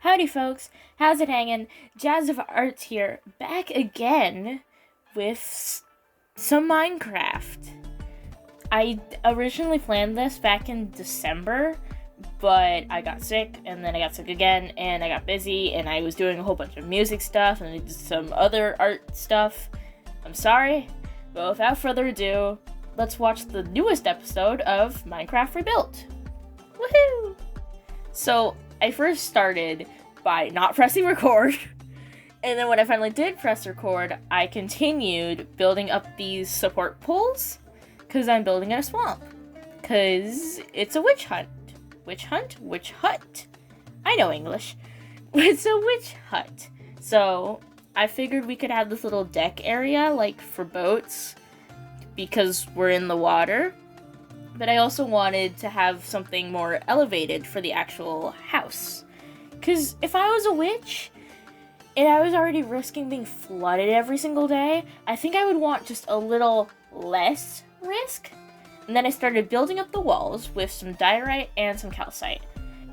Howdy folks, how's it hanging? Jazz of Arts here, back again with some Minecraft. I originally planned this back in December, but I got sick, and then I got sick again, and I got busy, and I was doing a whole bunch of music stuff, and I did some other art stuff. I'm sorry, but without further ado, let's watch the newest episode of Minecraft Rebuilt. Woohoo! So, I first started by not pressing record, and then when I finally did press record, I continued building up these support poles, because I'm building in a swamp, because it's a witch hunt. Witch hunt? Witch hut. I know English. It's a witch hut. So, I figured we could have this little deck area, like, for boats, because we're in the water. But I also wanted to have something more elevated for the actual house. Because if I was a witch, and I was already risking being flooded every single day, I think I would want just a little less risk. And then I started building up the walls with some diorite and some calcite.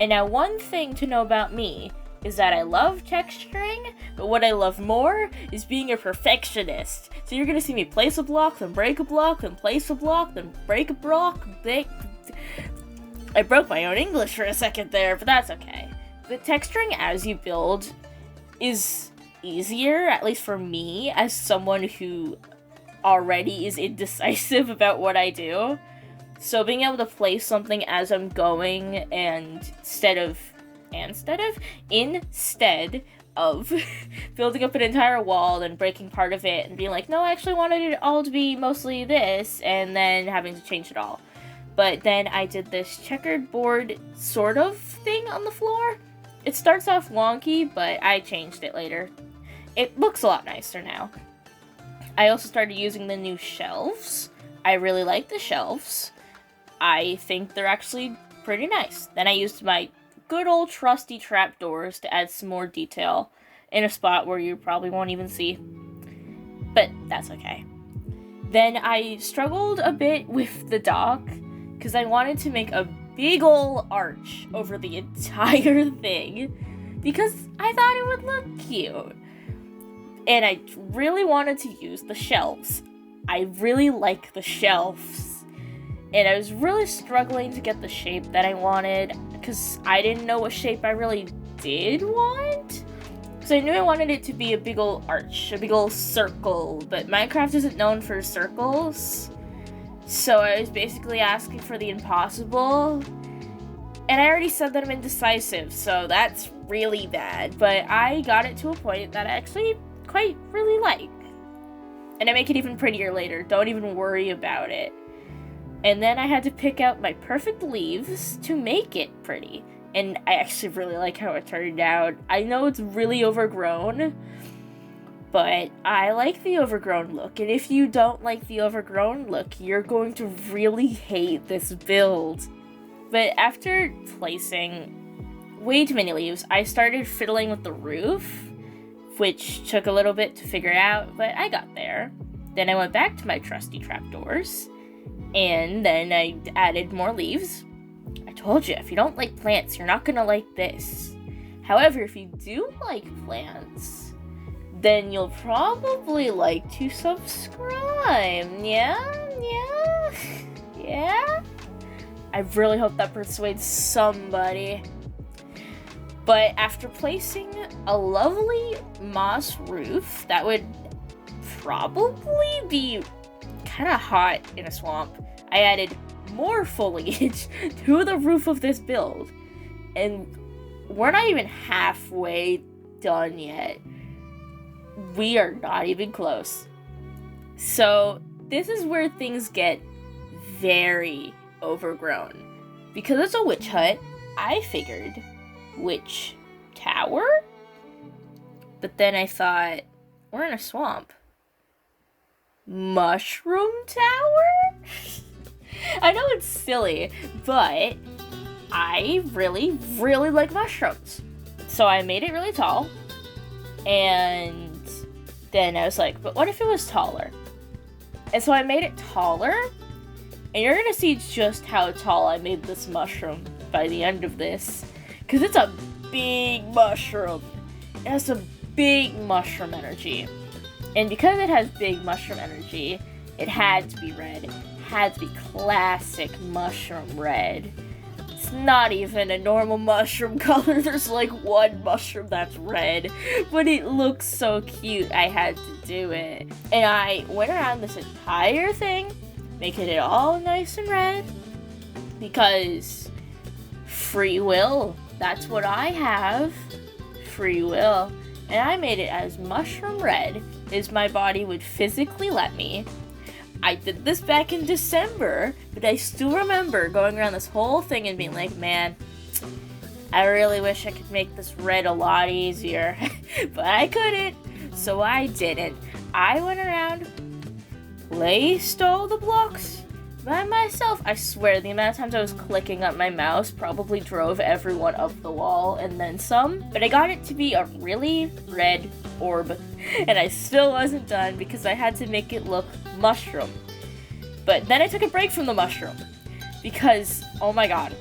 And now one thing to know about me is that I love texturing, but what I love more is being a perfectionist. So you're gonna see me place a block, then break a block, then place a block, then break a block. I broke my own English for a second there, but that's okay. The texturing as you build is easier, at least for me, as someone who already is indecisive about what I do. So being able to place something as I'm going and instead of building up an entire wall and breaking part of it and being like, no, I actually wanted it all to be mostly this, and then having to change it all. But then I did this checkered board sort of thing on the floor. It starts off wonky, but I changed it later. It looks a lot nicer now. I also started using the new shelves. I really like the shelves. I think they're actually pretty nice. Then I used my good old trusty trapdoors to add some more detail in a spot where you probably won't even see. But that's okay. Then I struggled a bit with the dock because I wanted to make a big ol' arch over the entire thing because I thought it would look cute. And I really wanted to use the shelves. I really like the shelves. And I was really struggling to get the shape that I wanted because I didn't know what shape I really did want. Because I knew I wanted it to be a big ol' arch, a big ol' circle, but Minecraft isn't known for circles. So I was basically asking for the impossible. And I already said that I'm indecisive, so that's really bad. But I got it to a point that I actually quite really like. And I make it even prettier later, don't even worry about it. And then I had to pick out my perfect leaves to make it pretty. And I actually really like how it turned out. I know it's really overgrown, but I like the overgrown look. And if you don't like the overgrown look, you're going to really hate this build. But after placing way too many leaves, I started fiddling with the roof, which took a little bit to figure out, but I got there. Then I went back to my trusty trapdoors. And then I added more leaves. I told you, if you don't like plants, you're not gonna like this. However, if you do like plants, then you'll probably like to subscribe. Yeah? I really hope that persuades somebody. But after placing a lovely moss roof, that would probably be kind of hot in a swamp, I added more foliage to the roof of this build. And we're not even halfway done yet. We are not even close. So this is where things get very overgrown. Because it's a witch hut, I figured witch tower? But then I thought, we're in a swamp. Mushroom tower? I know it's silly, but I really, really like mushrooms. So I made it really tall, and then I was like, but what if it was taller? And so I made it taller, and you're gonna see just how tall I made this mushroom by the end of this, because it's a big mushroom. It has some big mushroom energy. And because it has big mushroom energy, it had to be red. It had to be classic mushroom red. It's not even a normal mushroom color. There's like one mushroom that's red, but it looks so cute. I had to do it. And I went around this entire thing, making it all nice and red, because free will. That's what I have. Free will. And I made it as mushroom red as my body would physically let me. I did this back in December, but I still remember going around this whole thing and being like, man, I really wish I could make this red a lot easier. But I couldn't, so I didn't. I went around, placed all the blocks by myself. I swear, the amount of times I was clicking up my mouse probably drove everyone up the wall and then some. But I got it to be a really red orb, and I still wasn't done because I had to make it look mushroom. But then I took a break from the mushroom because, oh my god.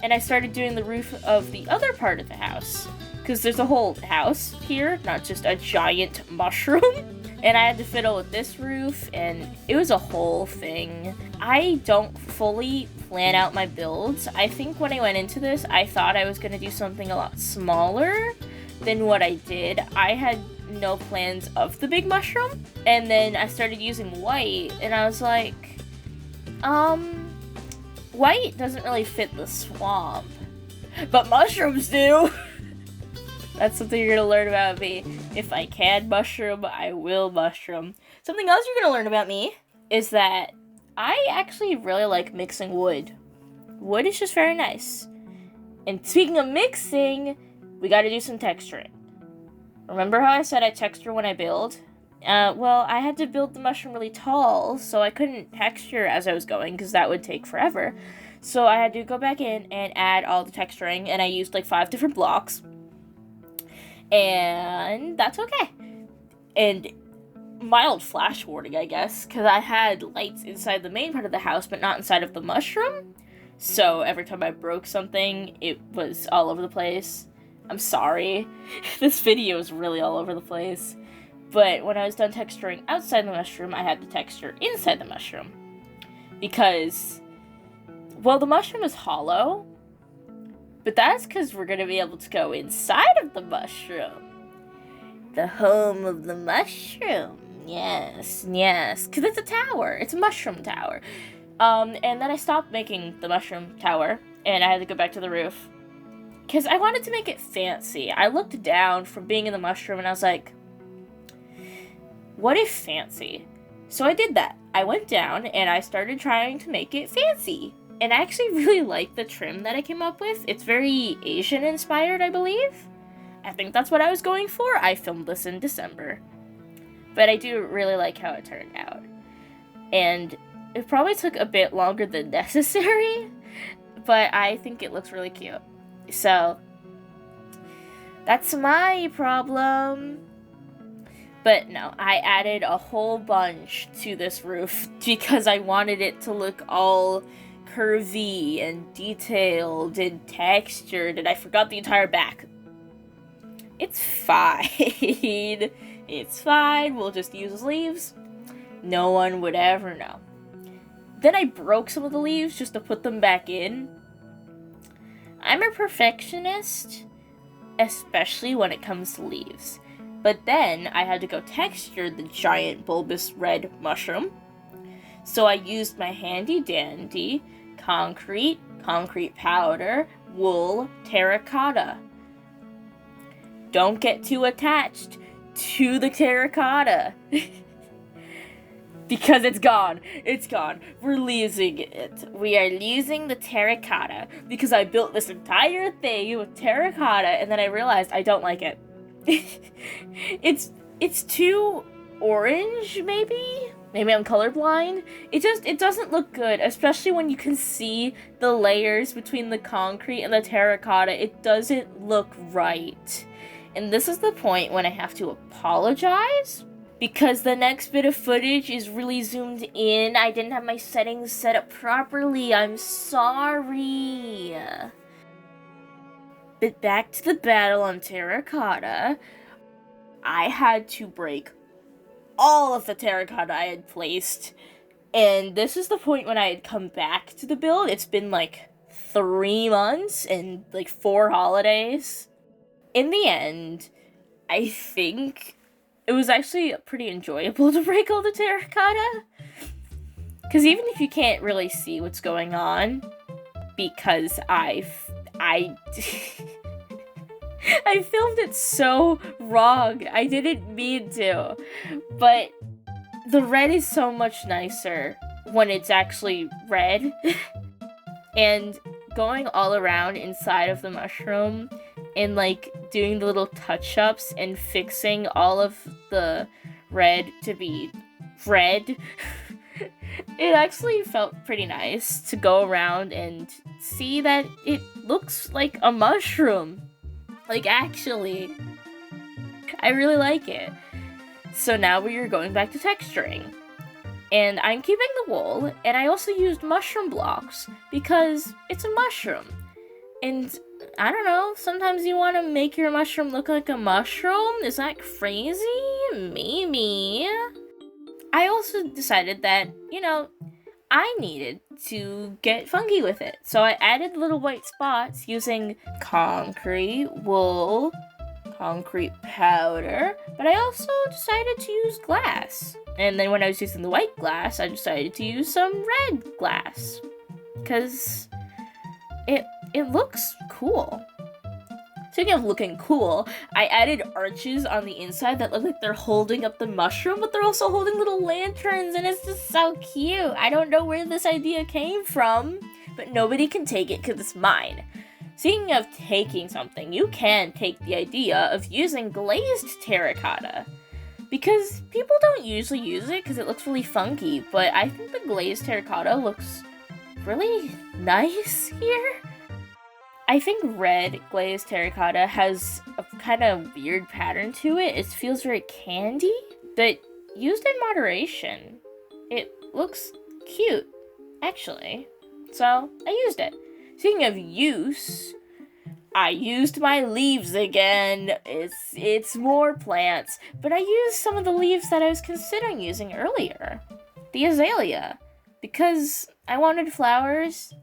And I started doing the roof of the other part of the house, because there's a whole house here, not just a giant mushroom. And I had to fiddle with this roof, and it was a whole thing. I don't fully plan out my builds. I think when I went into this, I thought I was going to do something a lot smaller than what I did. I had no plans of the big mushroom, and then I started using white, and I was like, white doesn't really fit the swamp, but mushrooms do. That's something you're gonna learn about me. If I can mushroom, I will mushroom. Something else you're gonna learn about me is that I actually really like mixing wood. Wood is just very nice. And speaking of mixing, we gotta do some texturing. Remember how I said I texture when I build? Well, I had to build the mushroom really tall, so I couldn't texture as I was going, because that would take forever. So I had to go back in and add all the texturing, and I used like 5 different blocks. And that's okay. And mild flash warning, I guess, because I had lights inside the main part of the house, but not inside of the mushroom. So every time I broke something, it was all over the place. I'm sorry. This video is really all over the place. But when I was done texturing outside the mushroom, I had to texture inside the mushroom. Because, well, the mushroom is hollow. But that's because we're going to be able to go inside of the mushroom. The home of the mushroom. Yes, yes. Because it's a tower. It's a mushroom tower. And then I stopped making the mushroom tower, and I had to go back to the roof. Because I wanted to make it fancy. I looked down from being in the mushroom, and I was like, what if fancy? So I did that. I went down, and I started trying to make it fancy. And I actually really like the trim that I came up with. It's very Asian-inspired, I believe. I think that's what I was going for. I filmed this in December. But I do really like how it turned out. And it probably took a bit longer than necessary, but I think it looks really cute. So, that's my problem. But no, I added a whole bunch to this roof because I wanted it to look all curvy and detailed and textured, and I forgot the entire back. It's fine. It's fine. We'll just use leaves. No one would ever know. Then I broke some of the leaves just to put them back in. I'm a perfectionist, especially when it comes to leaves. But then I had to go texture the giant bulbous red mushroom. So I used my handy dandy concrete powder, wool, terracotta. Don't get too attached to the terracotta. Because it's gone. It's gone. We're losing it. We are losing the terracotta. Because I built this entire thing with terracotta, and then I realized I don't like it. It's too orange, maybe? Maybe I'm colorblind. It doesn't look good, especially when you can see the layers between the concrete and the terracotta. It doesn't look right. And this is the point when I have to apologize, because the next bit of footage is really zoomed in. I didn't have my settings set up properly. I'm sorry. But back to the battle on terracotta. I had to break all of the terracotta I had placed. And this is the point when I had come back to the build. It's been like 3 months and like 4 holidays. In the end, I think it was actually pretty enjoyable to break all the terracotta. Because even if you can't really see what's going on, because I I filmed it so wrong. I didn't mean to. But the red is so much nicer when it's actually red. And going all around inside of the mushroom and like doing the little touch-ups and fixing all of the red to be red. It actually felt pretty nice to go around and see that it looks like a mushroom. Like, actually. I really like it. So now we are going back to texturing. And I'm keeping the wool, and I also used mushroom blocks because it's a mushroom. And I don't know, sometimes you want to make your mushroom look like a mushroom? Is that crazy? Maybe. I also decided that, I needed to get funky with it. So I added little white spots using concrete, wool, concrete powder, but I also decided to use glass. And then when I was using the white glass, I decided to use some red glass. Because it looks cool. Speaking of looking cool, I added arches on the inside that look like they're holding up the mushroom, but they're also holding little lanterns, and it's just so cute. I don't know where this idea came from, but nobody can take it because it's mine. Speaking of taking something, you can take the idea of using glazed terracotta. Because people don't usually use it because it looks really funky, but I think the glazed terracotta looks really nice here. I think red glazed terracotta has a kind of weird pattern to it. It feels very candy, but used in moderation, it looks cute, actually. So I used it. Speaking of use, I used my leaves again. It's more plants, but I used some of the leaves that I was considering using earlier. The azalea, because I wanted flowers.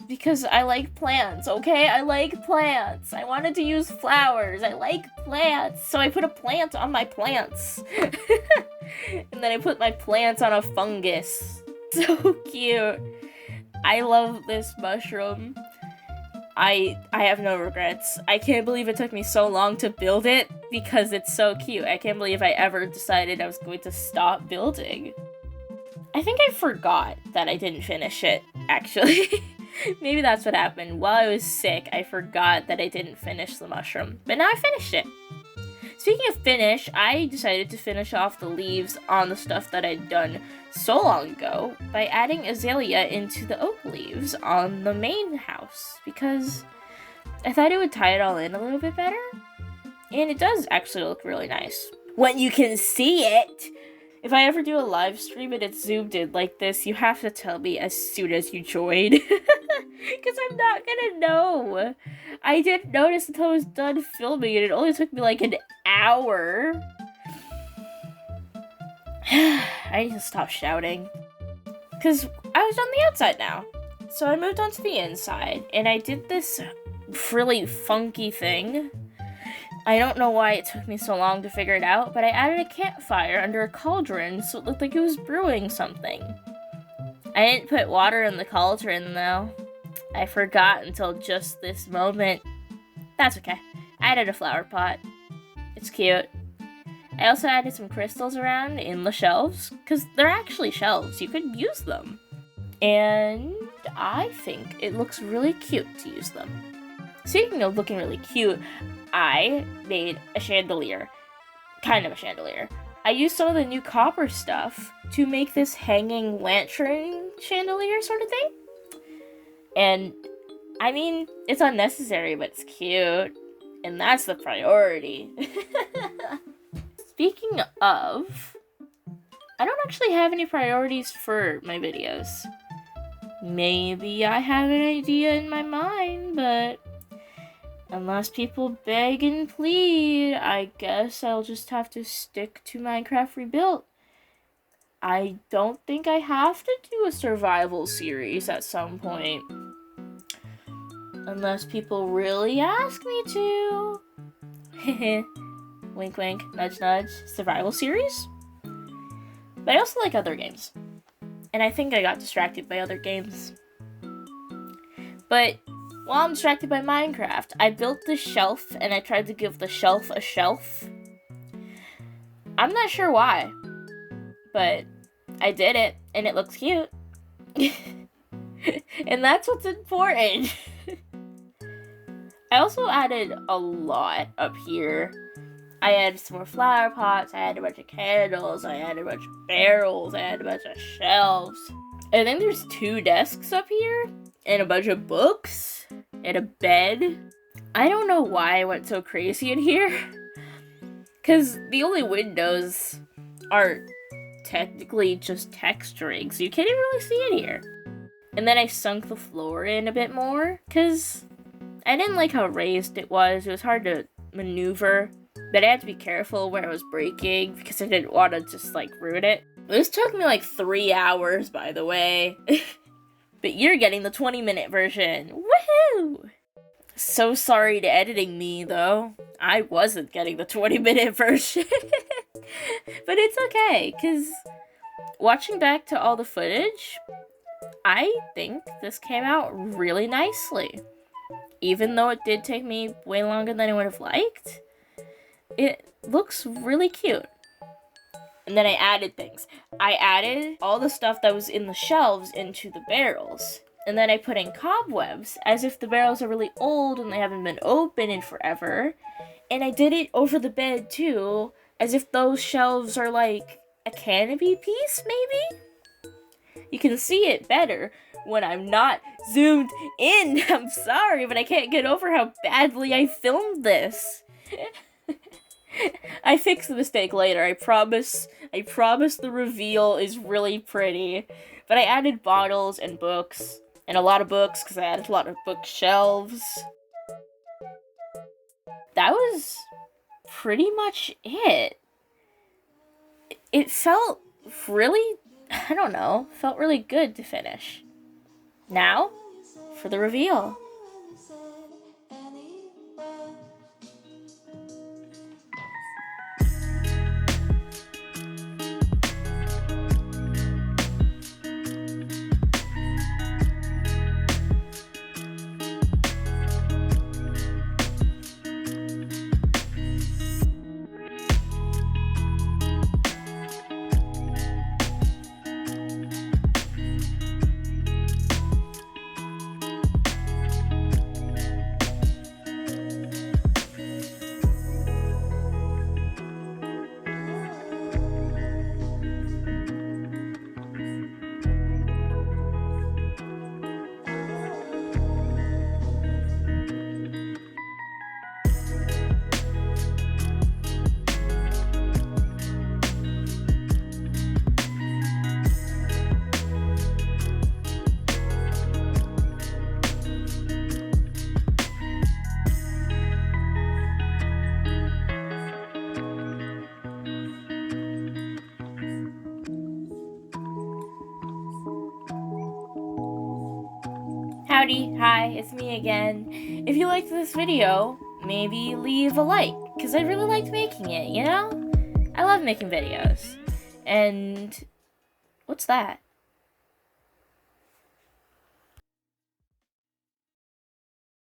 Because I like plants, okay? I like plants. I wanted to use flowers. I like plants. So I put a plant on my plants. And then I put my plants on a fungus. So cute. I love this mushroom. I have no regrets. I can't believe it took me so long to build it because it's so cute. I can't believe I ever decided I was going to stop building. I think I forgot that I didn't finish it, actually. Maybe that's what happened. While I was sick, I forgot that I didn't finish the mushroom. But now I finished it. Speaking of finish, I decided to finish off the leaves on the stuff that I'd done so long ago by adding azalea into the oak leaves on the main house. Because I thought it would tie it all in a little bit better. And it does actually look really nice. When you can see it! If I ever do a live stream and it's zoomed in like this, you have to tell me as soon as you join. Because I'm not gonna know. I didn't notice until I was done filming, and it only took me like an hour. I need to stop shouting. Because I was on the outside now. So I moved on to the inside, and I did this really funky thing. I don't know why it took me so long to figure it out, but I added a campfire under a cauldron so it looked like it was brewing something. I didn't put water in the cauldron, though. I forgot until just this moment. That's okay. I added a flower pot. It's cute. I also added some crystals around in the shelves, because they're actually shelves. You could use them. And I think it looks really cute to use them. Speaking of looking really cute, I made a chandelier. Kind of a chandelier. I used some of the new copper stuff to make this hanging lantern chandelier sort of thing. And, I mean, it's unnecessary, but it's cute. And that's the priority. Speaking of, I don't actually have any priorities for my videos. Maybe I have an idea in my mind, but Unless people beg and plead, I guess I'll just have to stick to Minecraft Rebuilt. I don't think I have to do a survival series at some point. Unless people really ask me to. Wink wink, nudge nudge. Survival series? But I also like other games. And I think I got distracted by other games. But while I'm distracted by Minecraft, I built this shelf and I tried to give the shelf a shelf. I'm not sure why, but I did it and it looks cute. And that's what's important. I also added a lot up here. I added some more flower pots, I added a bunch of candles, I added a bunch of barrels, I added a bunch of shelves. And then there's 2 desks up here, and a bunch of books, and a bed. I don't know why I went so crazy in here. Because the only windows are technically just texturing, so you can't even really see it here. And then I sunk the floor in a bit more, because I didn't like how raised it was. It was hard to maneuver. But I had to be careful where I was breaking because I didn't want to just ruin it. This took me 3 hours, by the way. But you're getting the 20-minute version. Woohoo! So sorry to editing me, though. I wasn't getting the 20-minute version. But it's okay, because watching back to all the footage, I think this came out really nicely. Even though it did take me way longer than I would have liked. It looks really cute. And then I added things. I added all the stuff that was in the shelves into the barrels. And then I put in cobwebs, as if the barrels are really old and they haven't been open in forever. And I did it over the bed too, as if those shelves are like a canopy piece, maybe? You can see it better when I'm not zoomed in. I'm sorry, but I can't get over how badly I filmed this. I fix the mistake later, I promise. I promise the reveal is really pretty. But I added bottles and books, and a lot of books, because I added a lot of bookshelves. That was pretty much it. It felt really, I don't know, felt really good to finish. Now, for the reveal. Howdy, hi, it's me again. If you liked this video, maybe leave a like, because I really liked making it, you know? I love making videos. And what's that?